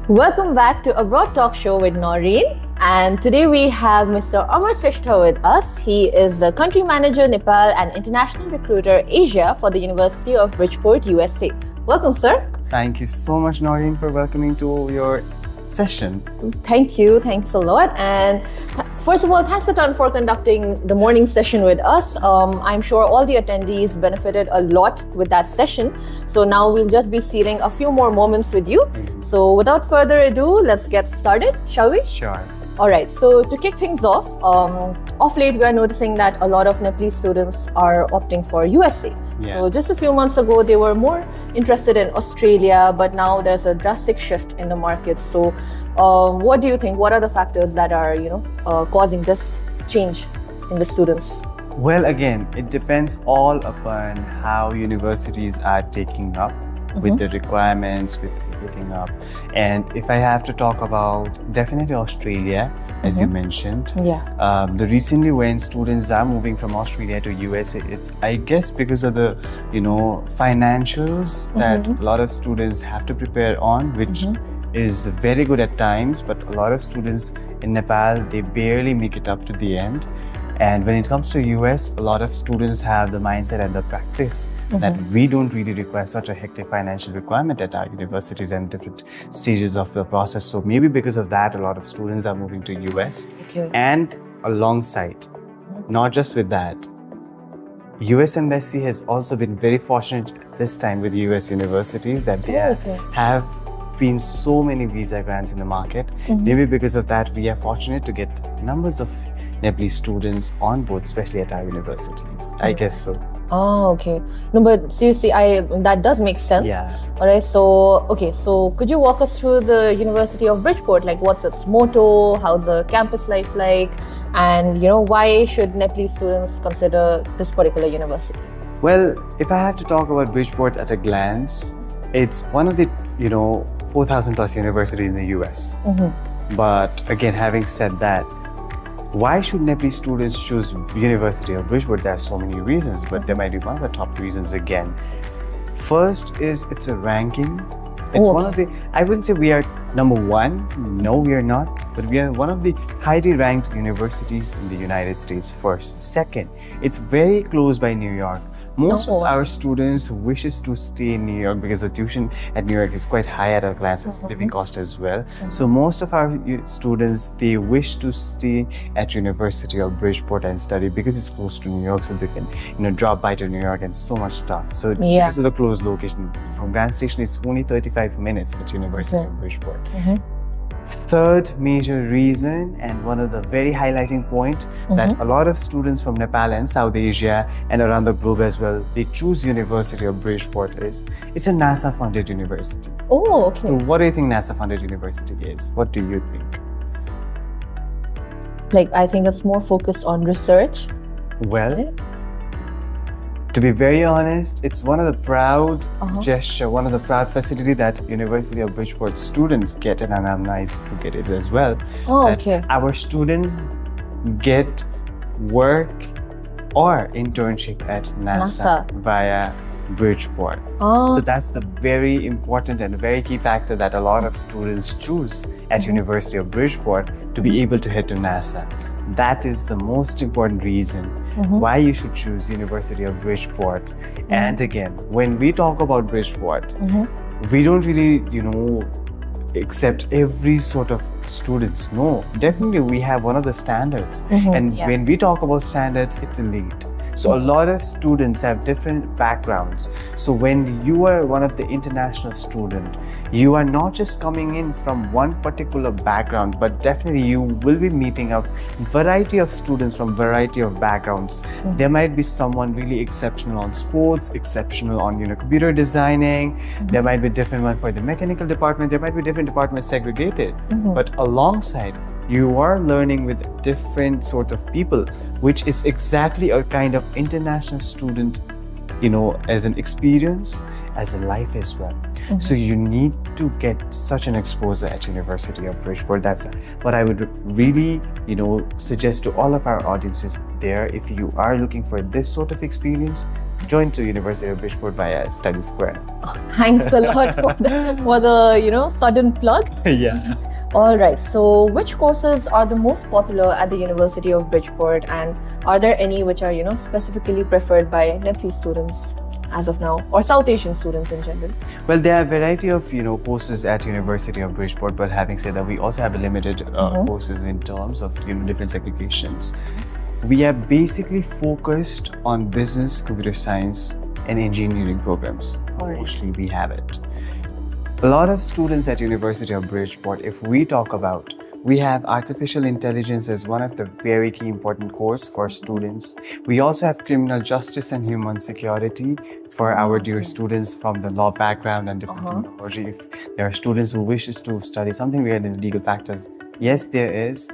Welcome back to Abroad Talk Show with Noreen. And today we have Mr. Amar Shrestha with us. He is the Country Manager, Nepal and International Recruiter, Asia for the University of Bridgeport, USA. Welcome, sir. Thank you so much, Noreen, for welcoming to your session. Thank you. Thanks a lot. And first of all, thanks a ton for conducting the morning session with us. I'm sure all the attendees benefited a lot with that session. So now we'll just be stealing a few more moments with you. So without further ado, let's get started, shall we? Sure. Alright, so to kick things off, of late we are noticing that a lot of Nepalese students are opting for USA. Yeah. So just a few months ago, they were more interested in Australia, but now there's a drastic shift in the market. So what do you think? What are the factors that are, causing this change in the students? Well, again, it depends all upon how universities are taking up with the requirements, with picking up. And if I have to talk about definitely Australia, as you mentioned, the recently when students are moving from Australia to USA, it's I guess because of the financials that a lot of students have to prepare on, which is very good at times, but a lot of students in Nepal, they barely make it up to the end. And when it comes to US, a lot of students have the mindset and the practice that we don't really require such a hectic financial requirement at our universities and different stages of the process. So maybe because of that, a lot of students are moving to US. And alongside, not just with that, US Embassy has also been very fortunate this time with US universities that they have been so many visa grants in the market. Maybe because of that, we are fortunate to get numbers of Nepalese students on board, especially at our universities. I guess so. Oh, okay. No, but seriously, that does make sense. Yeah. Alright, so could you walk us through the University of Bridgeport? Like, what's its motto? How's the campus life like? And why should Nepalese students consider this particular university? Well, if I have to talk about Bridgeport at a glance, it's one of the 4,000 plus universities in the US. But again, having said that, why should Nepalese students choose University of Bridgeport? There are so many reasons, but there might be one of the top reasons again. First is it's a ranking. It's one of the, I wouldn't say we are number one. No, we are not. But we are one of the highly ranked universities in the United States first. Second, it's very close by New York. Most of our students wishes to stay in New York because the tuition at New York is quite high at our classes, living cost as well. So most of our students, they wish to stay at University of Bridgeport and study because it's close to New York, so they can drop by to New York and so much stuff. So because of the close location from Grand Station, it's only 35 minutes at University of Bridgeport. Third major reason, and one of the very highlighting point, that a lot of students from Nepal and South Asia and around the globe as well, they choose University of Bridgeport is it's a NASA funded university. Oh, okay. So what do you think NASA funded university is? What do you think? Like, I think it's more focused on research. Well, to be very honest, it's one of the proud gesture, one of the proud facility that University of Bridgeport students get, and I'm nice to get it as well. Our students get work or internship at NASA. Via Bridgeport. So that's the very important and very key factor that a lot of students choose at University of Bridgeport to be able to head to NASA. That is the most important reason why you should choose University of Bridgeport. And again, when we talk about Bridgeport, we don't really, accept every sort of students. No, definitely we have one of the standards. And when we talk about standards, it's elite. So a lot of students have different backgrounds. So when you are one of the international student, you are not just coming in from one particular background, but definitely you will be meeting a variety of students from variety of backgrounds. There might be someone really exceptional on sports, exceptional on computer designing. There might be different one for the mechanical department. There might be different departments segregated. But alongside, you are learning with different sort of people, which is exactly a kind of international student, as an experience, as a life as well. So you need to get such an exposure at University of Bridgeport. That's what I would really, suggest to all of our audiences there. If you are looking for this sort of experience, join to University of Bridgeport via Study Square. Oh, thanks a lot for the sudden plug. Yeah. All right. So, which courses are the most popular at the University of Bridgeport, and are there any which are specifically preferred by Nepalese students as of now, or South Asian students in general? Well, there are a variety of courses at University of Bridgeport, but having said that, we also have a limited courses in terms of different segregations. We are basically focused on business, computer science, and engineering programs. Right. Mostly we have it. A lot of students at University of Bridgeport, if we talk about, we have artificial intelligence as one of the very key important course for students. We also have criminal justice and human security for our dear students from the law background and different technology. If there are students who wishes to study something related to legal factors, yes, there is.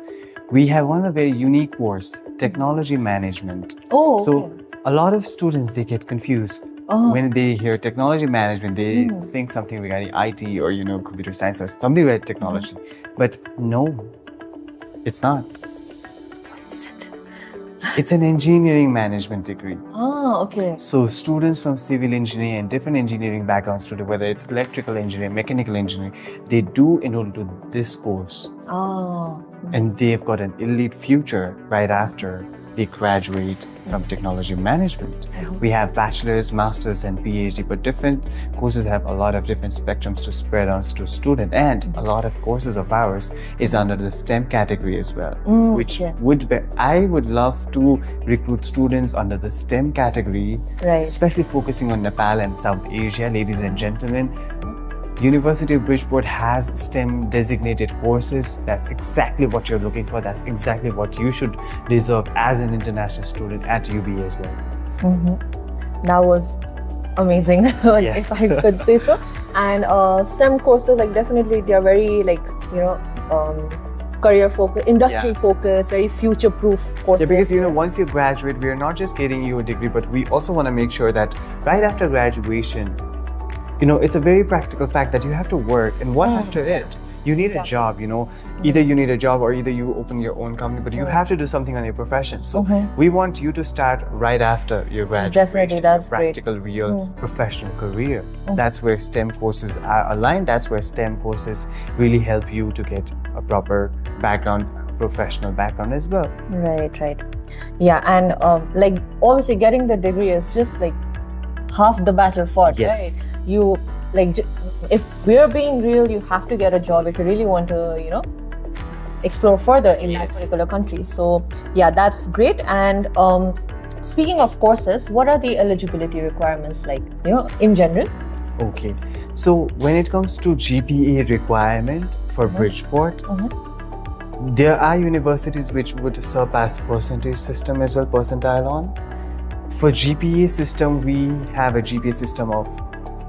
We have one of the very unique course, technology management. Oh, okay. So a lot of students, they get confused. When they hear technology management, they think something regarding IT or computer science or something related to technology. But no, it's not. What is it? It's an engineering management degree. Oh, okay. So students from civil engineering and different engineering backgrounds, whether it's electrical engineering, mechanical engineering, they do enroll to this course. Oh. And they've got an elite future right after they graduate from technology management. We have bachelor's, master's, and PhD, but different courses have a lot of different spectrums to spread out to student, and a lot of courses of ours is under the STEM category as well, which would be, I would love to recruit students under the STEM category, especially focusing on Nepal and South Asia. Ladies and gentlemen, University of Bridgeport has STEM designated courses. That's exactly what you're looking for. That's exactly what you should deserve as an international student at UB as well. That was amazing, if I could say so. And STEM courses, definitely they are very career focused, industry focused, very future proof courses. Yeah, because once you graduate, we are not just getting you a degree, but we also want to make sure that right after graduation, it's a very practical fact that you have to work, and what after it? You need a job, either you need a job or either you open your own company, but you have to do something on your profession. So we want you to start right after your graduation. Definitely, that's practical, great. real professional career. That's where STEM courses are aligned. That's where STEM courses really help you to get a proper background, professional background as well. Right. Yeah, and obviously getting the degree is just half the battle fought, right? You if we're being real, you have to get a job if you really want to explore further in that particular country. So yeah, that's great. And speaking of courses, what are the eligibility requirements in general? Okay, so when it comes to GPA requirement for Bridgeport, there are universities which would surpass percentage system as well, percentile on. For GPA system, we have a GPA system of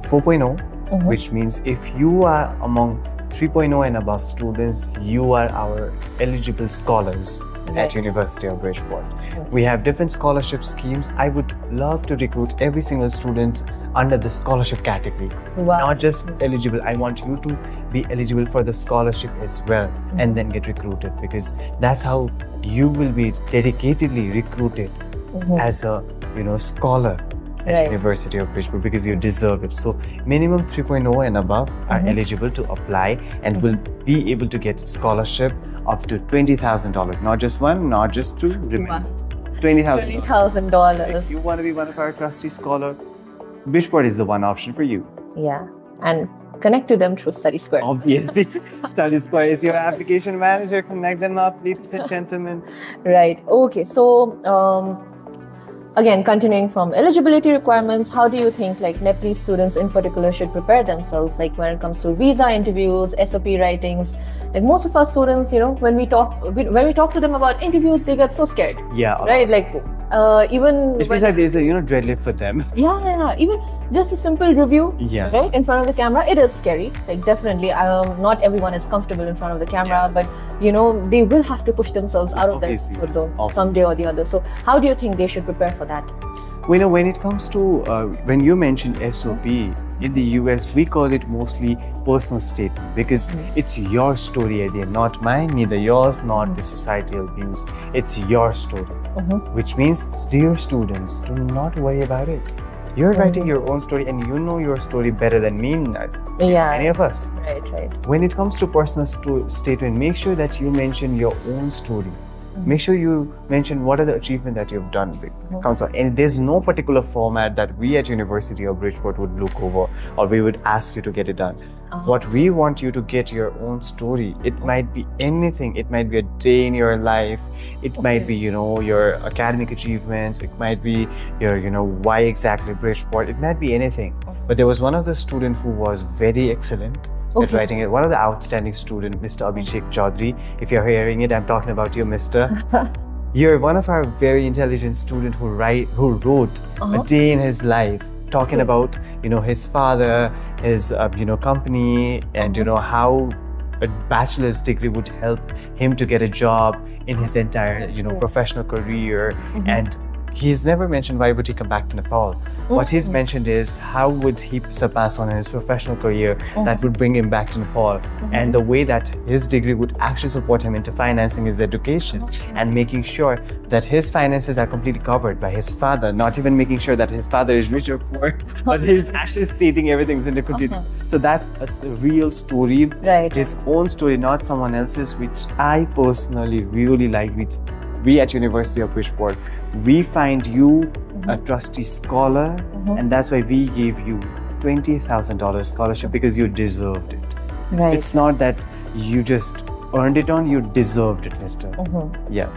4.0, which means if you are among 3.0 and above students, you are our eligible scholars at University of Bridgeport. We have different scholarship schemes. I would love to recruit every single student under the scholarship category. Not just eligible, I want you to be eligible for the scholarship as well, and then get recruited, because that's how you will be dedicatedly recruited as a scholar at University of Bridgeport, because you deserve it. So minimum 3.0 and above are eligible to apply and will be able to get scholarship up to $20,000. Not just one, not just two, remember. $20,000. $20,000. If you want to be one of our trusty scholars, Bridgeport is the one option for you. Yeah, and connect to them through Study Square. Obviously, Study Square is your application manager. Connect them up, ladies and gentlemen. Right. Okay. So, again, continuing from eligibility requirements, how do you think Nepalese students in particular should prepare themselves? When it comes to visa interviews, SOP writings, most of our students, when we talk to them about interviews, they get so scared. Yeah. Right. Even it feels like there's a dreadlet for them. Yeah. Even just a simple review, right, in front of the camera, it is scary. Definitely, not everyone is comfortable in front of the camera, but they will have to push themselves out of their comfort zone someday or the other. So, how do you think they should prepare for that? When it comes to when you mentioned SOP in the US, we call it mostly personal statement, because it's your story idea, not mine, neither yours, not the societal views. It's your story, which means, dear students, do not worry about it. You're writing your own story, and you know your story better than me, any of us. Right. When it comes to personal statement, make sure that you mention your own story. Make sure you mention what are the achievements that you've done with council. And there's no particular format that we at University of Bridgeport would look over or we would ask you to get it done. What we want you to get your own story. It might be anything. It might be a day in your life. It might be, your academic achievements. It might be your, why exactly Bridgeport. It might be anything. But there was one of the students who was very excellent at writing it. One of the outstanding students, Mr. Abhishek Chaudhary. If you're hearing it, I'm talking about you, Mr. You're one of our very intelligent students who wrote a day in his life, talking about his father, his company, and how a bachelor's degree would help him to get a job in his entire professional career. And he's never mentioned why would he come back to Nepal. What he's mentioned is how would he surpass on his professional career that would bring him back to Nepal, and the way that his degree would actually support him into financing his education and making sure that his finances are completely covered by his father, not even making sure that his father is rich or poor, but he's actually stating everything's into complete. So that's a real story, his own story, not someone else's, which I personally really like. We at University of Bridgeport, we find you a trusty scholar, and that's why we gave you $20,000 scholarship, because you deserved it. It's not that you just earned it on, you deserved it, mister. Yeah.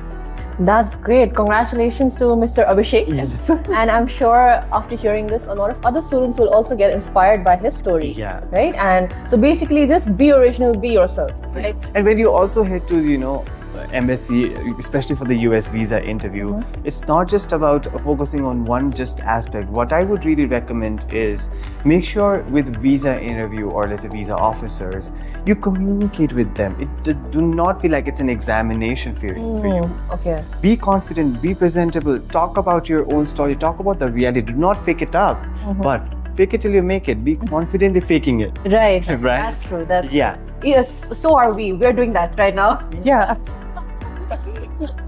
That's great. Congratulations to Mr. Abhishek. Yes. And I'm sure after hearing this, a lot of other students will also get inspired by his story. Yeah. Right? And so basically just be original, be yourself. Right? And when you also head to, embassy, especially for the US visa interview, it's not just about focusing on one just aspect. What I would really recommend is make sure with visa interview, or let's say visa officers, you communicate with them. Do not feel like it's an examination for you. Okay. Be confident, be presentable, talk about your own story, talk about the reality. Do not fake it up, but fake it till you make it. Be confident in faking it. Right. That's true. That's true. Yes, so are we. We're doing that right now. Yeah.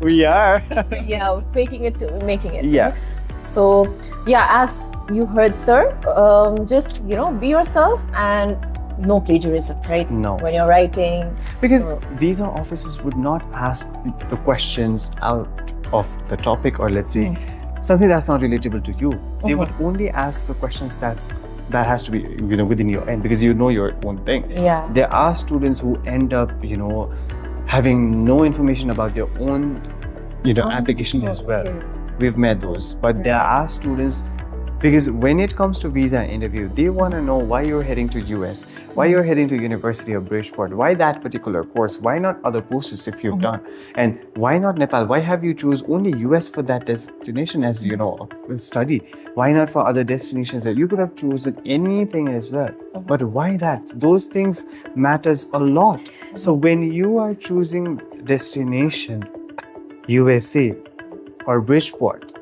We are. Yeah, faking it to making it. Yeah. So, yeah, as you heard, sir, just, be yourself and no plagiarism, right? No. When you're writing. Because visa officers would not ask the questions out of the topic, or let's say something that's not relatable to you. They would only ask the questions that has to be, within your end, because you know your own thing. Yeah. There are students who end up, having no information about their own, application as well. We've met those, but there are students, because when it comes to visa interview, they want to know why you're heading to US, why you're heading to University of Bridgeport, why that particular course, why not other courses if you've done, and why not Nepal, why have you choose only US for that destination as study, why not for other destinations that you could have chosen anything as well, but why that? Those things matters a lot. So when you are choosing destination, USA or Bridgeport,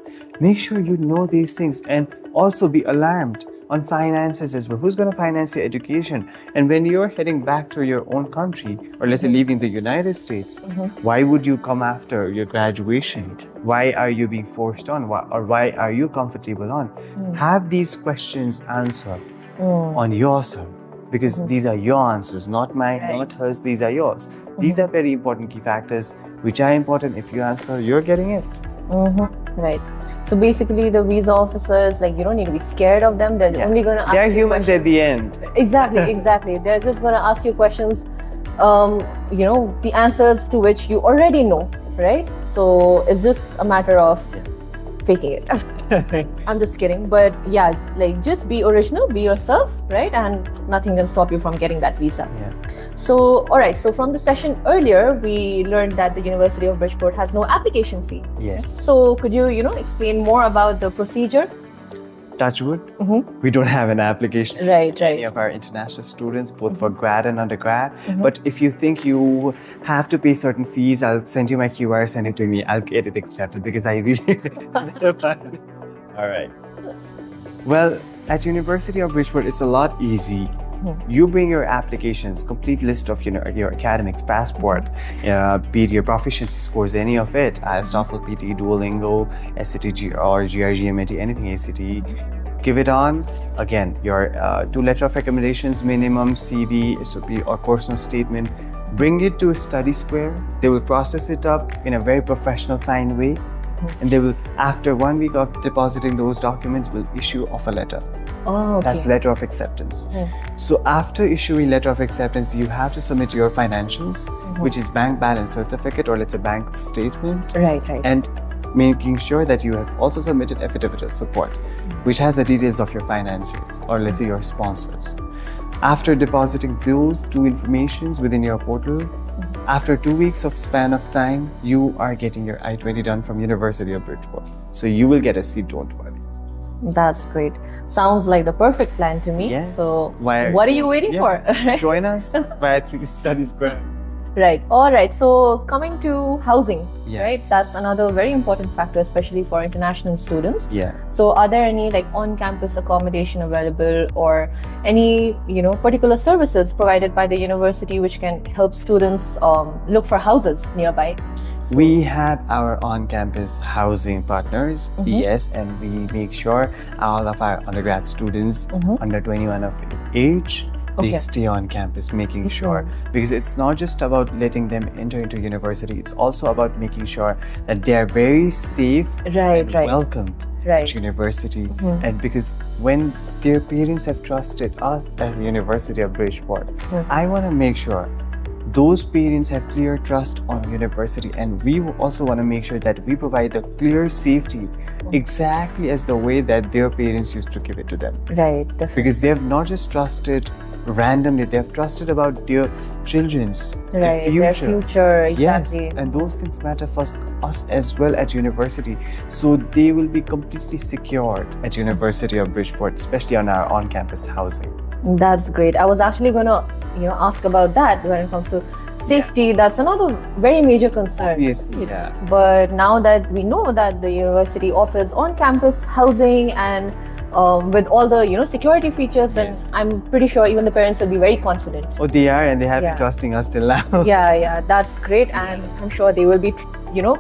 make sure you know these things, and also be alarmed on finances as well. Who's going to finance your education? And when you're heading back to your own country, or let's say leaving the United States, why would you come after your graduation? Why are you being forced on? Or why are you comfortable on? Have these questions answered on yourself, because these are your answers, not mine, not hers. These are yours. These are very important key factors which are important. If you answer, you're getting it. Right. So basically, the visa officers, you don't need to be scared of them. They're only going to ask you They're humans questions. at the end. Exactly. They're just going to ask you questions, the answers to which you already know, right? So it's just a matter of faking it. I'm just kidding. But yeah, just be original, be yourself, right? And nothing can stop you from getting that visa. Yeah. So, alright, so from the session earlier, we learned that the University of Bridgeport has no application fee. Yes. So, could you, explain more about the procedure? Touchwood, we don't have an application. Right. Any of our international students, both for grad and undergrad. But if you think you have to pay certain fees, I'll send you my QR, send it to me. I'll get it accepted, because I really... All right. Well, at University of Bridgeport, it's a lot easy. You bring your applications, complete list of your academics, passport, be it your proficiency scores, any of it, IELTS, TOEFL, PT, Duolingo, SAT, or GRE, MAT, anything ACT. give it on. Again, your 2 letter of recommendations minimum, CV, SOP or personal statement. Bring it to Study Square. They will process it up in a very professional, fine way. And they will, after 1 week of depositing those documents, will issue offer letter. Oh, okay. That's letter of acceptance. So after issuing letter of acceptance, you have to submit your financials, which is bank balance certificate or let's say bank statement. Right. And making sure that you have also submitted affidavit of support, which has the details of your financials or let's say your sponsors. After depositing those 2 informations within your portal, after 2 weeks of span of time, you are getting your I-20 done from University of Bridgeport. So you will get a seat, don't worry. That's great. Sounds like the perfect plan to me. Yeah. So what are you waiting for? Join us via 3 Study Square. Right. All right. So coming to housing, Yeah. right? That's another very important factor, especially for international students. Yeah. So are there any like on-campus accommodation available or any, particular services provided by the university which can help students look for houses nearby? So, we have our on-campus housing partners, yes, and we make sure all of our undergrad students under 21 of age, they stay on campus, making sure, because it's not just about letting them enter into university, it's also about making sure that they are very safe and welcomed at university. And because when their parents have trusted us as the University of Bridgeport, I want to make sure those parents have clear trust on university, and we also want to make sure that we provide the clear safety exactly as the way that their parents used to give it to them. Right, definitely. Because they have not just trusted randomly, they have trusted about their children's their future, exactly. Yes, and those things matter for us as well at university. So they will be completely secured at University of Bridgeport, especially on our on-campus housing. That's great. I was actually going to, ask about that when it comes to safety. That's another very major concern. Obviously, yeah. But now that we know that the university offers on-campus housing and with all the security features, then I'm pretty sure even the parents will be very confident. Oh, they are, and they have been trusting us till now. Yeah, that's great, and I'm sure they will be,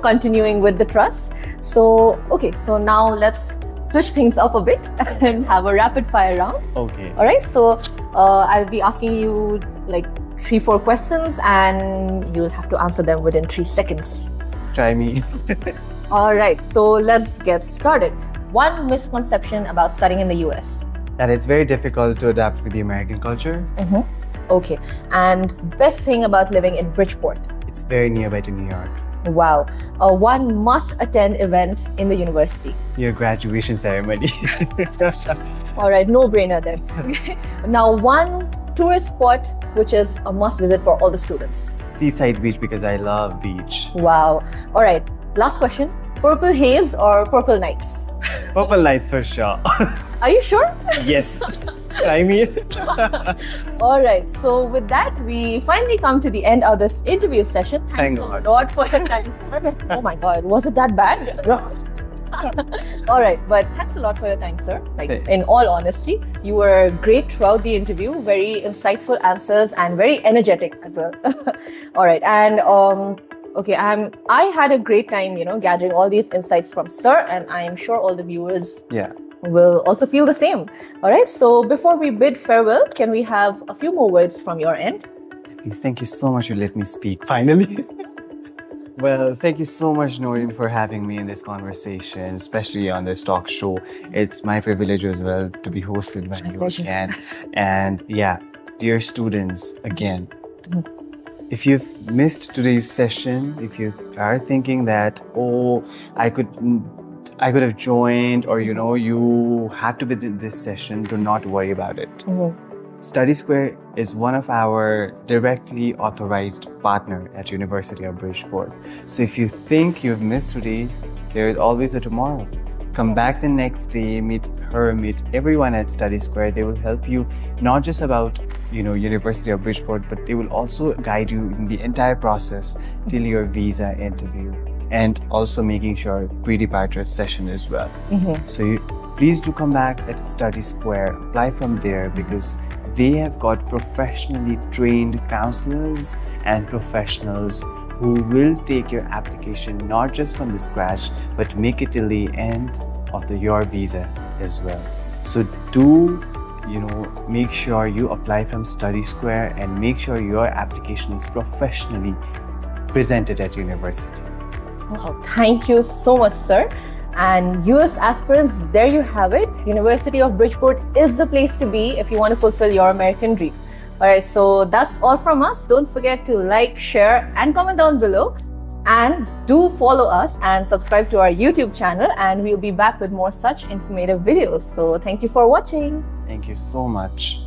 continuing with the trust. So, okay, so now let's switch things up a bit and have a rapid fire round. Okay. All right. So I'll be asking you like 3-4 questions, and you'll have to answer them within 3 seconds. Try me. All right. So let's get started. One misconception about studying in the US. That it's very difficult to adapt with the American culture. Okay. And best thing about living in Bridgeport. It's very nearby to New York. Wow. One must-attend event in the university. Your graduation ceremony. All right, no-brainer there. Now, one tourist spot which is a must-visit for all the students. Seaside beach, because I love beach. Wow. All right, last question. Purple haze or purple nights? Purple nights for sure. Are you sure? Yes. Try me. All right. So with that, we finally come to the end of this interview session. Thank you a lot for your time. Oh my God, was it that bad? No. All right, but thanks a lot for your time, sir. Like, in all honesty, you were great throughout the interview. Very insightful answers and very energetic as well. All right, and okay, I had a great time, gathering all these insights from sir, and I am sure all the viewers will also feel the same. All right, so before we bid farewell, can we have a few more words from your end? Please, thank you so much for letting me speak, finally. Well, thank you so much, Noreen, for having me in this conversation, especially on this talk show. It's my privilege as well to be hosted by you again. And yeah, dear students, again, if you've missed today's session, if you are thinking that, oh, I could have joined, or you had to be in this session, do not worry about it. Study Square is one of our directly authorized partner at University of Bridgeport. So if you think you've missed today, there is always a tomorrow. Come back the next day, meet her, meet everyone at Study Square. They will help you not just about University of Bridgeport, but they will also guide you in the entire process till your visa interview, and also making sure pre-departure session as well. So please do come back at Study Square, apply from there, because they have got professionally trained counselors and professionals who will take your application not just from the scratch, but make it till the end of your visa as well. So do make sure you apply from Study Square and make sure your application is professionally presented at university. Wow, thank you so much, sir. And US aspirants, there you have it. University of Bridgeport is the place to be if you want to fulfill your American dream. Alright, so that's all from us. Don't forget to like, share and comment down below. And do follow us and subscribe to our YouTube channel, and we'll be back with more such informative videos. So thank you for watching. Thank you so much.